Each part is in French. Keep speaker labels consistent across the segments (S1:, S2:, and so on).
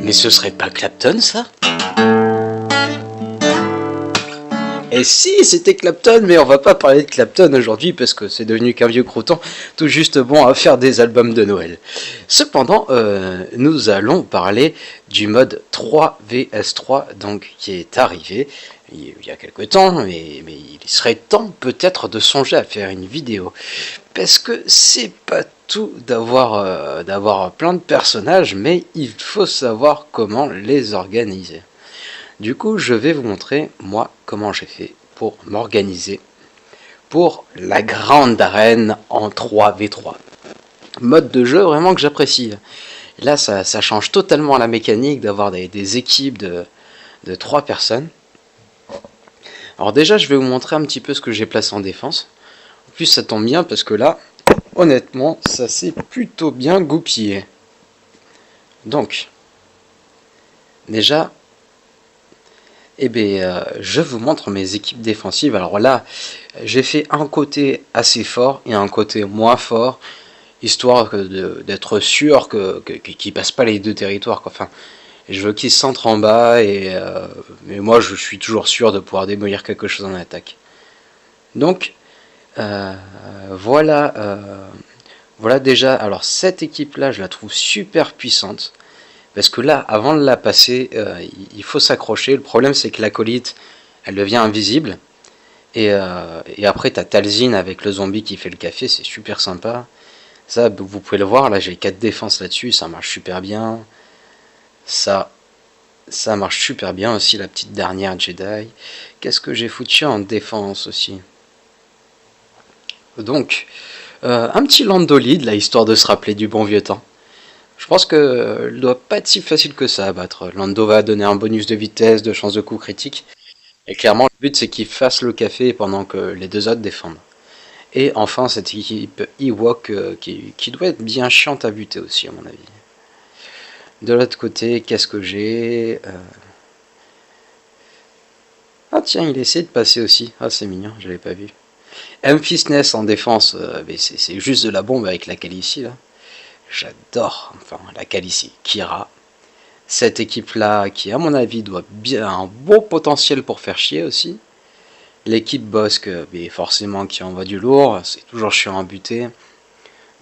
S1: Mais ce serait pas Clapton, ça? Et si, c'était Clapton, mais on va pas parler de Clapton aujourd'hui parce que c'est devenu qu'un vieux croûton tout juste bon à faire des albums de Noël. Cependant, nous allons parler du mode 3 vs 3 donc, qui est arrivé il y a quelque temps, mais il serait temps peut-être de songer à faire une vidéo. Parce que c'est pas tout d'avoir plein de personnages, mais il faut savoir comment les organiser. Du coup, je vais vous montrer, moi, comment j'ai fait pour m'organiser pour la grande arène en 3v3. Mode de jeu vraiment que j'apprécie. Là, ça change totalement la mécanique d'avoir des équipes de 3 personnes. Alors déjà, je vais vous montrer un petit peu ce que j'ai placé en défense. En plus, ça tombe bien parce que là, honnêtement, ça s'est plutôt bien goupillé. Donc, déjà... je vous montre mes équipes défensives. Alors là, j'ai fait un côté assez fort et un côté moins fort, histoire d'être sûr qu'ils ne passent pas les deux territoires, quoi. Enfin, je veux qu'ils se centrent en bas, mais moi je suis toujours sûr de pouvoir démolir quelque chose en attaque. Donc, voilà déjà. Alors cette équipe-là, je la trouve super puissante. Parce que là, avant de la passer, il faut s'accrocher. Le problème, c'est que l'acolyte, elle devient invisible. Et après, t'as Talzin avec le zombie qui fait le café, c'est super sympa. Ça, vous pouvez le voir, là, j'ai 4 défenses là-dessus, ça marche super bien. Ça marche super bien aussi, la petite dernière Jedi. Qu'est-ce que j'ai foutu en défense aussi? Donc, un petit Landolid, là, histoire de se rappeler du bon vieux temps. Je pense que ne doit pas être si facile que ça à battre. Lando va donner un bonus de vitesse, de chance de coup critique. Et clairement, le but c'est qu'il fasse le café pendant que les deux autres défendent. Et enfin, cette équipe Ewok qui doit être bien chiante à buter aussi, à mon avis. De l'autre côté, qu'est-ce que j'ai Ah tiens, il essaie de passer aussi. Ah, c'est mignon, je l'avais pas vu. Emphisness en défense, c'est juste de la bombe avec la Khaleesi, là. J'adore, enfin, la Khaleesi, Kira. Cette équipe-là, qui à mon avis doit bien un bon potentiel pour faire chier aussi. L'équipe Bossk, mais forcément qui envoie du lourd, c'est toujours chiant à buter.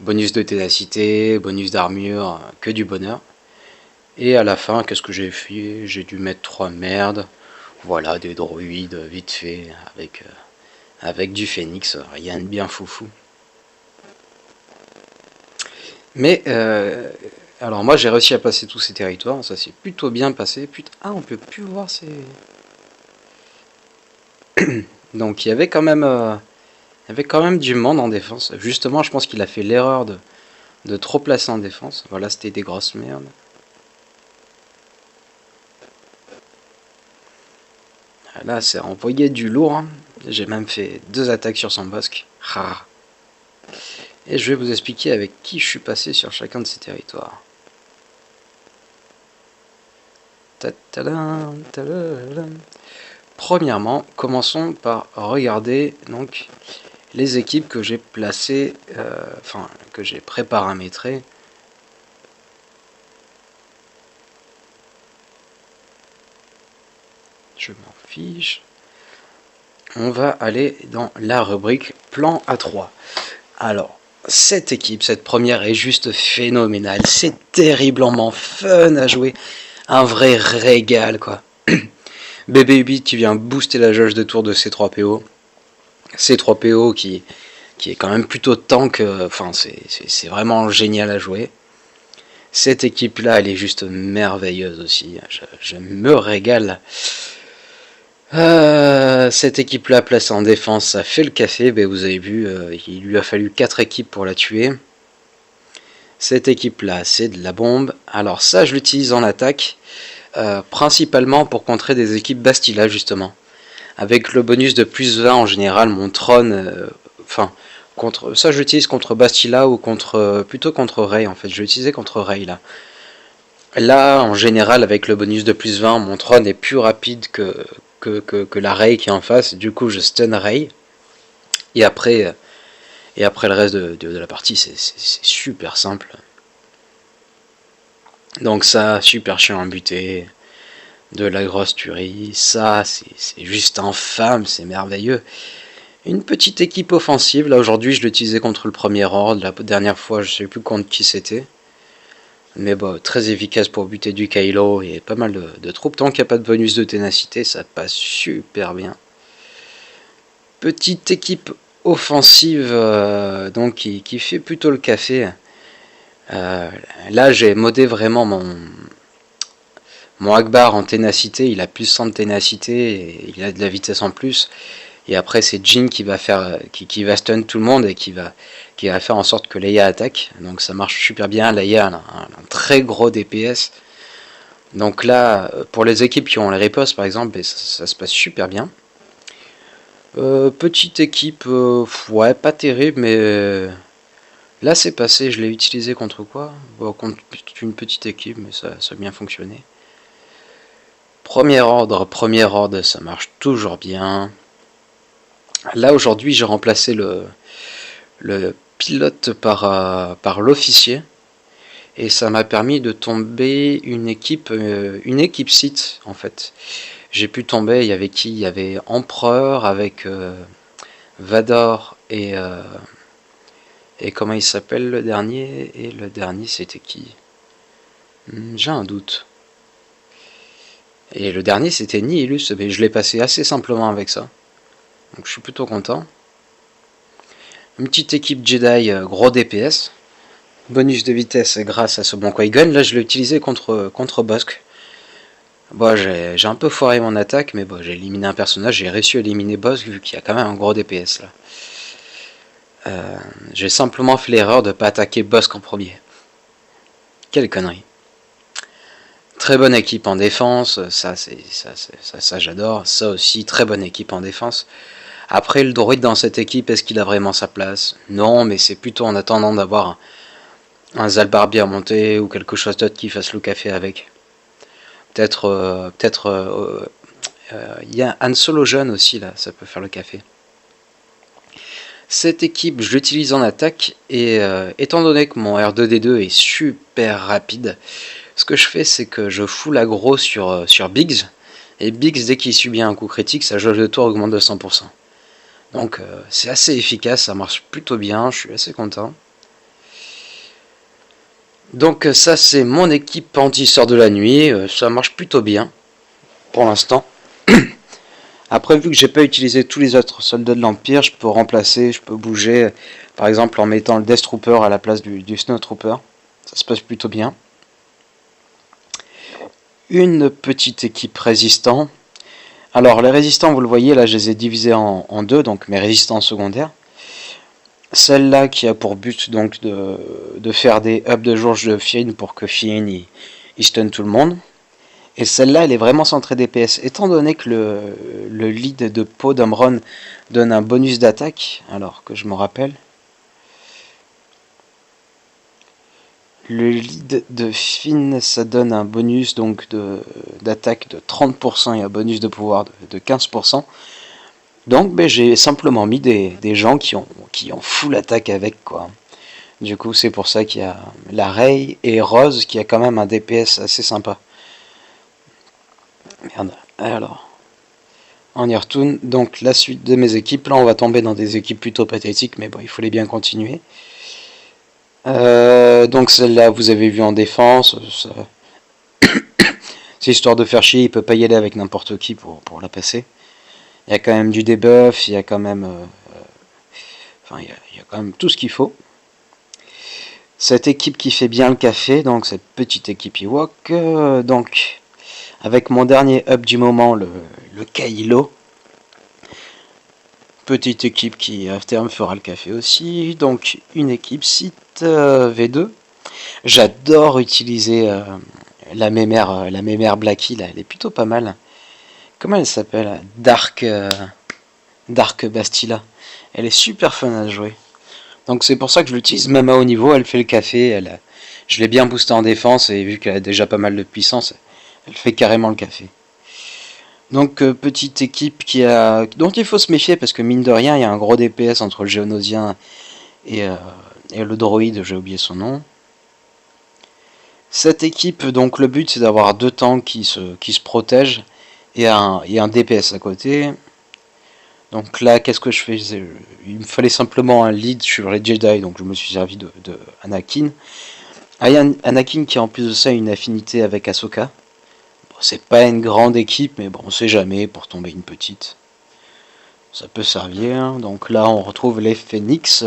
S1: Bonus de ténacité, bonus d'armure, que du bonheur. Et à la fin, qu'est-ce que j'ai fait? J'ai dû mettre 3 merdes. Voilà, des droïdes vite fait, avec du phénix, rien de bien foufou. Mais, alors moi j'ai réussi à passer tous ces territoires, ça s'est plutôt bien passé. Putain, ah, on peut plus voir ces... Donc il y avait quand même du monde en défense. Justement, je pense qu'il a fait l'erreur de trop placer en défense. Voilà, c'était des grosses merdes. Là, c'est envoyé du lourd. Hein. J'ai même fait 2 attaques sur son Bossk. Et je vais vous expliquer avec qui je suis passé sur chacun de ces territoires. Premièrement, commençons par regarder donc les équipes que j'ai placées, que j'ai préparamétrées. Je m'en fiche. On va aller dans la rubrique plan A3. Alors, cette équipe, cette première est juste phénoménale. C'est terriblement fun à jouer. Un vrai régal, quoi. Bébé Ubi qui vient booster la jauge de tour de C3PO. C3PO qui est quand même plutôt tank. Enfin, c'est vraiment génial à jouer. Cette équipe-là, elle est juste merveilleuse aussi. Je me régale. Cette équipe-là, placée en défense, ça fait le café. Ben, vous avez vu, il lui a fallu 4 équipes pour la tuer. Cette équipe-là, c'est de la bombe. Alors ça, je l'utilise en attaque, principalement pour contrer des équipes Bastila, justement. Avec le bonus de plus 20 en général, mon trône... ça, je l'utilise contre Bastila ou plutôt contre Rey, en fait. Je l'utilisais contre Rey, là. Là, en général, avec le bonus de plus 20, mon Tron est plus rapide que la Rey qui est en face. Du coup, je stun Rey. Et après le reste de la partie, c'est super simple. Donc ça, super chiant à buter. De la grosse tuerie. Ça, c'est juste infâme, c'est merveilleux. Une petite équipe offensive. Là, aujourd'hui, je l'utilisais contre le premier ordre. La dernière fois, je sais plus contre qui c'était. Mais bon, très efficace pour buter du Kylo et pas mal de troupes. Tant qu'il n'y a pas de bonus de ténacité, ça passe super bien. Petite équipe offensive donc qui fait plutôt le café. Là, j'ai modé vraiment mon Akbar en ténacité. Il a plus 100 de ténacité et il a de la vitesse en plus. Et après, c'est Jin qui va qui va stun tout le monde et qui va faire en sorte que Leia attaque. Donc ça marche super bien. Leia a un très gros DPS. Donc là, pour les équipes qui ont les ripostes par exemple, ça se passe super bien. Petite équipe, ouais, pas terrible, mais là c'est passé. Je l'ai utilisé contre quoi? Bon, contre une petite équipe, mais ça a bien fonctionné. Premier ordre, ça marche toujours bien. Là aujourd'hui j'ai remplacé le pilote par l'officier et ça m'a permis de tomber une équipe site en fait. J'ai pu tomber, il y avait qui? Il y avait Empereur avec Vador et comment il s'appelle le dernier? Et le dernier c'était qui? J'ai un doute. Et le dernier c'était Nihilus, mais je l'ai passé assez simplement avec ça. Donc je suis plutôt content. Une petite équipe Jedi, gros DPS. Bonus de vitesse grâce à ce bon Qui-Gon. Là je l'ai utilisé contre Bossk. Bon, j'ai un peu foiré mon attaque, mais bon, j'ai éliminé un personnage, j'ai réussi à éliminer Bossk vu qu'il y a quand même un gros DPS là. J'ai simplement fait l'erreur de ne pas attaquer Bossk en premier. Quelle connerie. Très bonne équipe en défense, ça j'adore. Ça aussi, très bonne équipe en défense. Après, le droïde dans cette équipe, est-ce qu'il a vraiment sa place? Non, mais c'est plutôt en attendant d'avoir un Zalbarbi à monter ou quelque chose d'autre qui fasse le café avec. Peut-être, il y a Han Solo jeune aussi là, ça peut faire le café. Cette équipe, je l'utilise en attaque et étant donné que mon R2D2 est super rapide, ce que je fais c'est que je fous l'aggro sur Biggs et Biggs dès qu'il subit un coup critique, sa jauge de tour augmente de 100%. Donc c'est assez efficace, ça marche plutôt bien, je suis assez content. Donc ça c'est mon équipe anti-sort de la nuit, ça marche plutôt bien pour l'instant. Après vu que j'ai pas utilisé tous les autres soldats de l'Empire, je peux remplacer, je peux bouger, par exemple en mettant le Death Trooper à la place du Snow Trooper, ça se passe plutôt bien. Une petite équipe résistant. Alors les résistants vous le voyez là je les ai divisés en deux, donc mes résistants secondaires. Celle-là qui a pour but donc de faire des ups de jauge de Finn pour que Finn il stun tout le monde. Et celle-là elle est vraiment centrée DPS. Étant donné que le lead de Poe Dameron donne un bonus d'attaque, alors que je me rappelle. Le lead de Finn ça donne un bonus donc d'attaque de 30% et un bonus de pouvoir de 15%. Donc ben, j'ai simplement mis des gens qui ont full attaque avec quoi. Du coup c'est pour ça qu'il y a la Rey et Rose qui a quand même un DPS assez sympa. Merde, alors on y retourne. Donc la suite de mes équipes, là on va tomber dans des équipes plutôt pathétiques, mais bon il fallait bien continuer. Donc celle-là vous avez vu en défense, c'est histoire de faire chier, il peut pas y aller avec n'importe qui pour la passer. Il y a quand même du debuff, il y a quand même il y a quand même tout ce qu'il faut. Cette équipe qui fait bien le café, donc cette petite équipe Ewok, donc avec mon dernier up du moment, le Kylo. Petite équipe qui à terme fera le café aussi, donc une équipe site V2. J'adore utiliser la mémère Blackie, là, elle est plutôt pas mal. Comment elle s'appelle? Dark Bastila. Elle est super fun à jouer. Donc c'est pour ça que je l'utilise même à haut niveau, elle fait le café, Je l'ai bien boosté en défense et vu qu'elle a déjà pas mal de puissance, elle fait carrément le café. Donc petite équipe dont il faut se méfier parce que mine de rien il y a un gros DPS entre le Géonosien et le droïde, j'ai oublié son nom. Cette équipe, donc le but c'est d'avoir 2 tanks qui se protègent et un DPS à côté. Donc là qu'est-ce que je fais? Il me fallait simplement un lead sur les Jedi, donc je me suis servi de Anakin. Anakin qui en plus de ça a une affinité avec Ahsoka. C'est pas une grande équipe, mais bon, on sait jamais, pour tomber une petite. Ça peut servir. Donc là, on retrouve les Phoenix,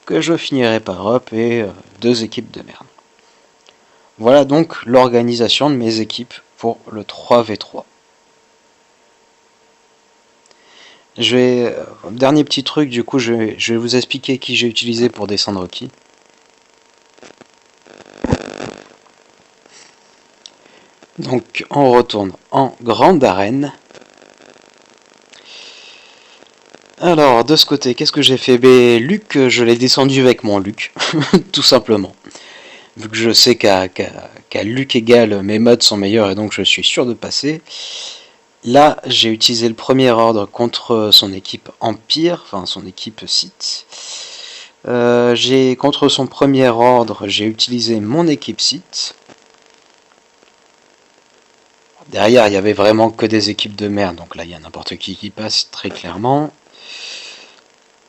S1: que je finirai par up, et 2 équipes de merde. Voilà donc l'organisation de mes équipes pour le 3v3. Dernier petit truc, du coup, je vais vous expliquer qui j'ai utilisé pour descendre qui. Donc on retourne en grande arène. Alors de ce côté, qu'est-ce que j'ai fait? Luke, je l'ai descendu avec mon Luke, tout simplement. Vu que je sais qu'à Luke égal, mes mods sont meilleurs et donc je suis sûr de passer. Là, j'ai utilisé le premier ordre contre son équipe Empire, enfin son équipe Sith. Contre son premier ordre, j'ai utilisé mon équipe Sith. Derrière, il y avait vraiment que des équipes de merde, donc là, il y a n'importe qui passe, très clairement.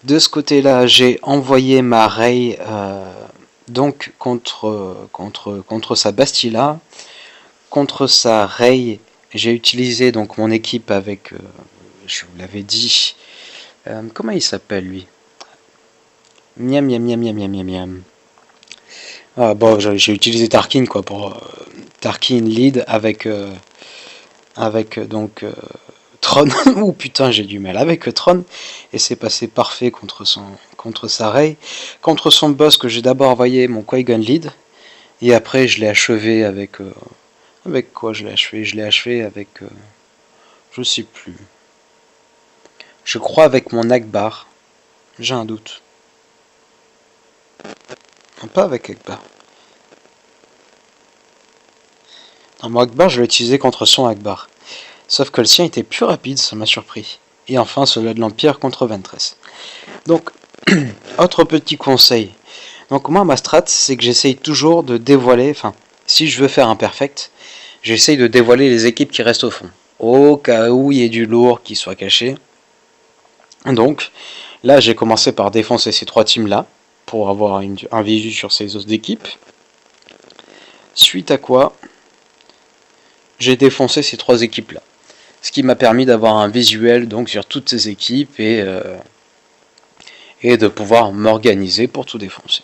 S1: De ce côté-là, j'ai envoyé ma Rey donc contre sa Bastila. Contre sa Rey, j'ai utilisé donc mon équipe avec, je vous l'avais dit, comment il s'appelle lui? Miam miam miam miam miam miam miam. Ah, bon, j'ai utilisé Tarkin quoi pour Tarkin lead avec donc Tron. Ouh putain, j'ai du mal avec Tron, et c'est passé parfait contre sa Rey. Contre son boss que j'ai d'abord envoyé mon Qui-Gon lead, et après je l'ai achevé avec quoi je l'ai achevé? Je l'ai achevé avec je sais plus. Je crois avec mon Akbar. J'ai un doute. Non, pas avec Akbar. Non, mon Akbar, je l'ai utilisé contre son Akbar. Sauf que le sien était plus rapide, ça m'a surpris. Et enfin, celui de l'Empire contre Ventress. Donc, autre petit conseil. Donc moi, ma strat, c'est que j'essaye toujours de dévoiler, enfin, si je veux faire un perfect, j'essaye de dévoiler les équipes qui restent au fond. Au cas où il y ait du lourd qui soit caché. Donc, là, j'ai commencé par défoncer ces 3 teams-là, pour avoir un visu sur ces autres équipes. Suite à quoi, j'ai défoncé ces 3 équipes-là. Ce qui m'a permis d'avoir un visuel donc sur toutes ces équipes et de pouvoir m'organiser pour tout défoncer.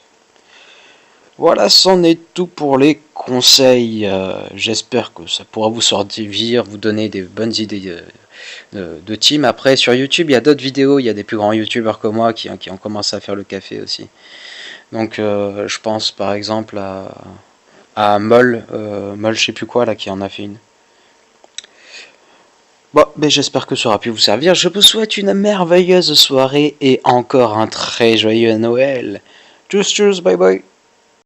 S1: Voilà, c'en est tout pour les conseils. J'espère que ça pourra vous servir, vous donner des bonnes idées de team. Après, sur YouTube, il y a d'autres vidéos, il y a des plus grands youtubeurs que moi qui ont commencé à faire le café aussi. Donc, je pense par exemple à Moll, je sais plus quoi, là, qui en a fait une. Bon, ben j'espère que ça aura pu vous servir. Je vous souhaite une merveilleuse soirée et encore un très joyeux Noël. Tchuss, tchuss, bye bye.